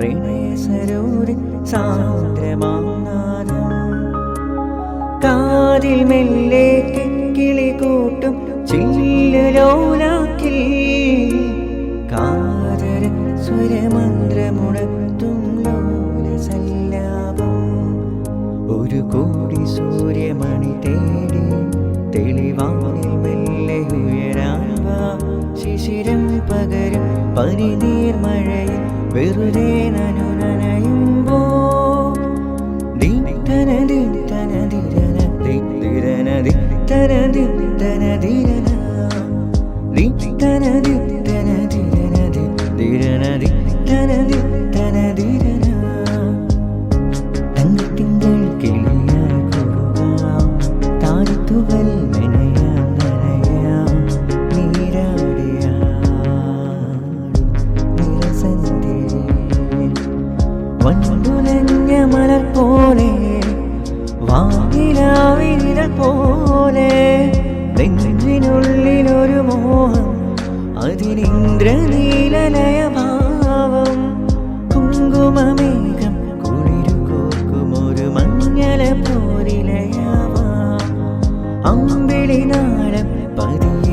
പ്രണയസരോര് സാന്ദ്രമാനാദം കാതിൽ മെല്ലെ കിക്കിളി കൂട്ടും ചില്ലുലോലാക്കിൽ കാതര സ്വരമന്ത്രമുണർത്തും ലോലസല്ലാപം ഒരു കോടി സൂര്യമണി തേടി തെളിവാനിൽ മെല്ലെ ഉയരാൻ വാ ശിശിരം പകരും പനിനീർമഴയിൽ വെറുതെ നനയുമ്പോ തങ്കത്തിങ്കൾ കിളിയാൽ കുറുകാം താഴ്ത്തുവൽ മെനയാം നനയാം വണ്ടുലഞ്ഞ മലർ പോലെ വാനിലാവിനിഴൽ പോലെ നെഞ്ചിനുള്ളിലൊരു മോഹം അതിനിന്ദ്രനീലലയഭാവം കുങ്കുമമേഘം കുളിരുകോർക്കുമൊരു മഞ്ഞള പോരിലയാവാം അമ്പിളി നാളം പതിയെ